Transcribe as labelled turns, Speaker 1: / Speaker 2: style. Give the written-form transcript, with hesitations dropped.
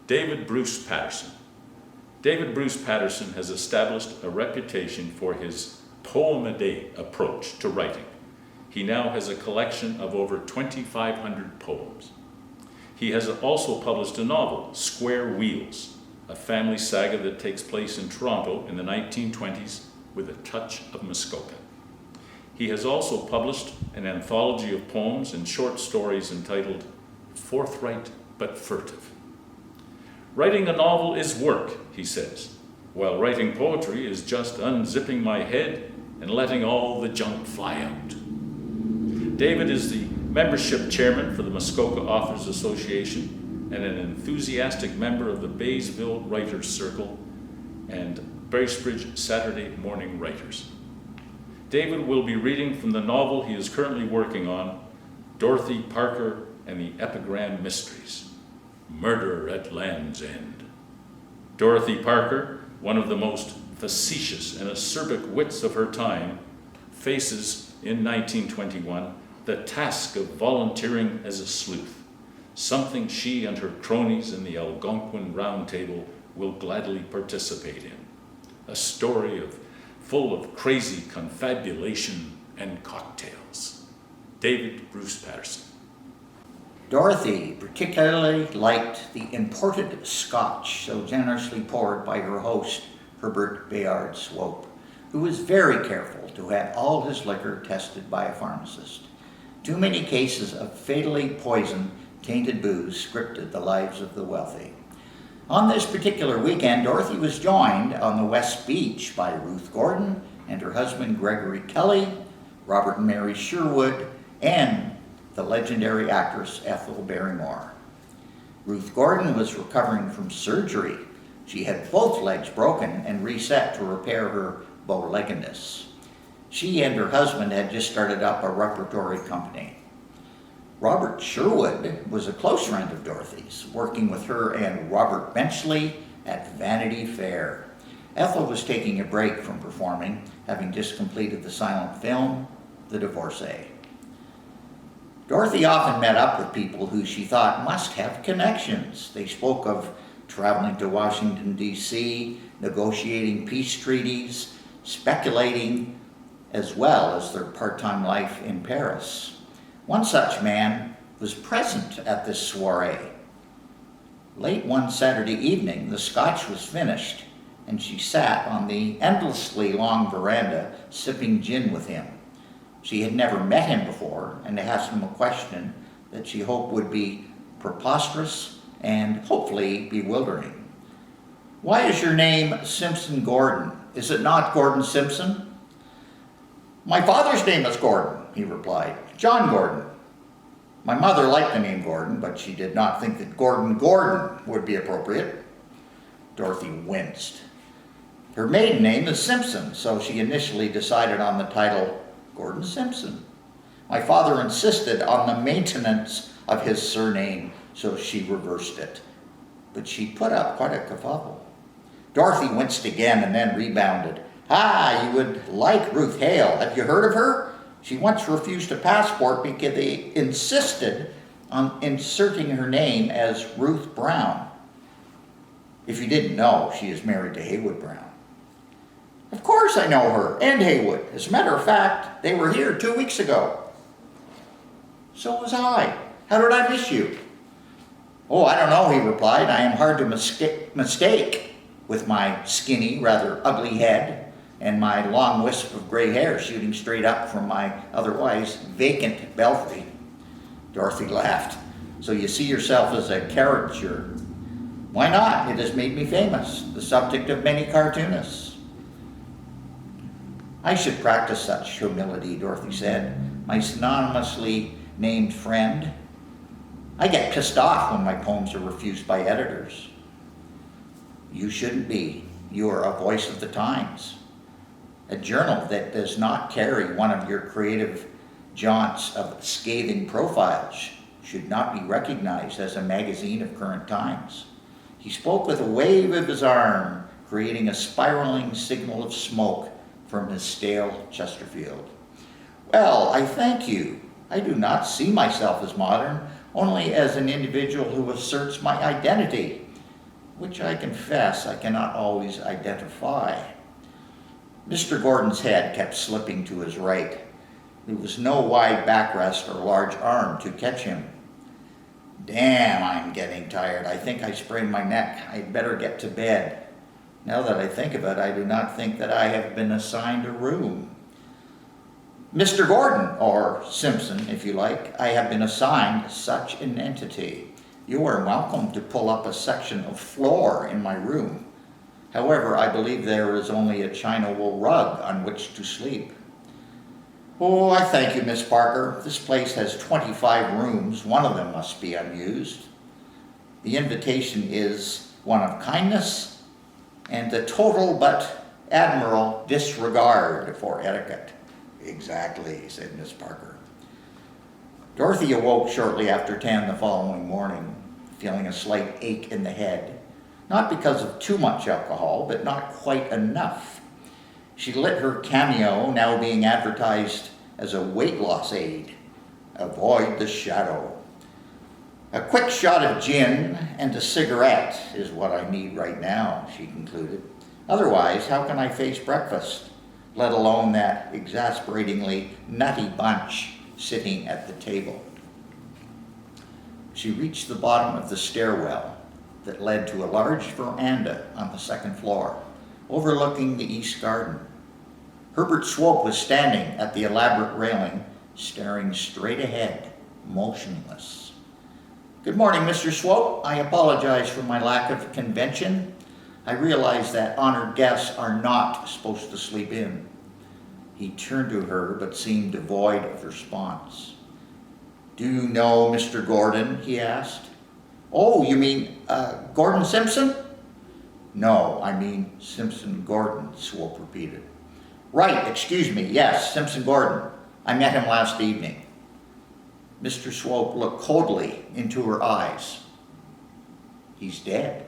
Speaker 1: David Bruce Patterson. David Bruce Patterson has established a reputation for his poem-a-day approach to writing. He now has a collection of over 2,500 poems. He has also published a novel, Square Wheels, a family saga that takes place in Toronto in the 1920s with a touch of Muskoka. He has also published an anthology of poems and short stories entitled Forthright but Furtive. Writing a novel is work, he says, while writing poetry is just unzipping my head and letting all the junk fly out. David is the membership chairman for the Muskoka Authors Association and an enthusiastic member of the Baysville Writers Circle and Bracebridge Saturday Morning Writers. David will be reading from the novel he is currently working on, Dorthoy Parker and the Epigram Mysteries, Murder at Land's End. Dorothy Parker, one of the most facetious and acerbic wits of her time, faces in 1921 the task of volunteering as a sleuth, something she and her cronies in the Algonquin Round Table will gladly participate in. A story full of crazy confabulation and cocktails. David Bruce Patterson.
Speaker 2: Dorothy particularly liked the imported scotch so generously poured by her host, Herbert Bayard Swope, who was very careful to have all his liquor tested by a pharmacist. Too many cases of fatally poisoned, tainted booze scripted the lives of the wealthy. On this particular weekend, Dorothy was joined on the West Beach by Ruth Gordon and her husband Gregory Kelly, Robert and Mary Sherwood, and the legendary actress Ethel Barrymore. Ruth Gordon was recovering from surgery. She had both legs broken and reset to repair her bow-leggedness. She and her husband had just started up a repertory company. Robert Sherwood was a close friend of Dorothy's, working with her and Robert Benchley at Vanity Fair. Ethel was taking a break from performing, having just completed the silent film, The Divorcee. Dorothy often met up with people who she thought must have connections. They spoke of traveling to Washington, D.C., negotiating peace treaties, speculating, as well as their part-time life in Paris. One such man was present at this soiree. Late one Saturday evening, the scotch was finished, and she sat on the endlessly long veranda sipping gin with him. She had never met him before and asked him a question that she hoped would be preposterous and hopefully bewildering. "Why is your name Simpson Gordon? Is it not Gordon Simpson?" "My father's name is Gordon," he replied, "John Gordon." My mother liked the name Gordon, but she did not think that Gordon would be appropriate. Dorothy winced. Her maiden name is Simpson, so she initially decided on the title Gordon Simpson. My father insisted on the maintenance of his surname, so she reversed it. But she put up quite a kerfuffle. Dorothy winced again and then rebounded. "Ah, you would like Ruth Hale. Have you heard of her? She once refused a passport because they insisted on inserting her name as Ruth Brown. If you didn't know, she is married to Haywood Brown." "Of course I know her, and Haywood. As a matter of fact, they were here 2 weeks ago." "So was I. How did I miss you?" "Oh, I don't know," he replied. "I am hard to mistake with my skinny, rather ugly head and my long wisp of gray hair shooting straight up from my otherwise vacant belfry." Dorothy laughed. "So you see yourself as a caricature?" "Why not? It has made me famous, the subject of many cartoonists." "I should practice such humility," Dorothy said. "My synonymously named friend. I get pissed off when my poems are refused by editors." "You shouldn't be. You are a voice of the times. A journal that does not carry one of your creative jaunts of scathing profiles should not be recognized as a magazine of current times." He spoke with a wave of his arm, creating a spiraling signal of smoke from his stale Chesterfield. "Well, I thank you. I do not see myself as modern, only as an individual who asserts my identity. which I confess I cannot always identify. Mr. Gordon's head kept slipping to his right. There was no wide backrest or large arm to catch him. Damn, I'm getting tired. I think I sprained my neck. I'd better get to bed. Now that I think of it, I do not think that I have been assigned a room. Mr. Gordon, or Simpson, if you like, I have been assigned such an entity. You are welcome to pull up a section of floor in my room. However, I believe there is only a china wool rug on which to sleep. Oh, I thank you, Miss Parker. This place has 25 rooms. One of them must be unused. The invitation is one of kindness and the total but admirable disregard for etiquette. Exactly, said Miss Parker. Dorothy awoke shortly after 10 the following morning, feeling a slight ache in the head, not because of too much alcohol, but not quite enough. She lit her cameo, now being advertised as a weight loss aid. Avoid the shadow. A quick shot of gin and a cigarette is what I need right now, she concluded. Otherwise, how can I face breakfast, let alone that exasperatingly nutty bunch sitting at the table? She reached the bottom of the stairwell that led to a large veranda on the second floor, overlooking the east garden. Herbert Swope was standing at the elaborate railing, staring straight ahead, motionless. Good morning, Mr. Swope. I apologize for my lack of convention. I realize that honored guests are not supposed to sleep in. He turned to her, but seemed devoid of response. Do you know Mr. Gordon? He asked. Oh, you mean Gordon Simpson? No, I mean Simpson Gordon, Swope repeated. Right, excuse me, yes, Simpson Gordon. I met him last evening. Mr. Swope looked coldly into her eyes. He's dead.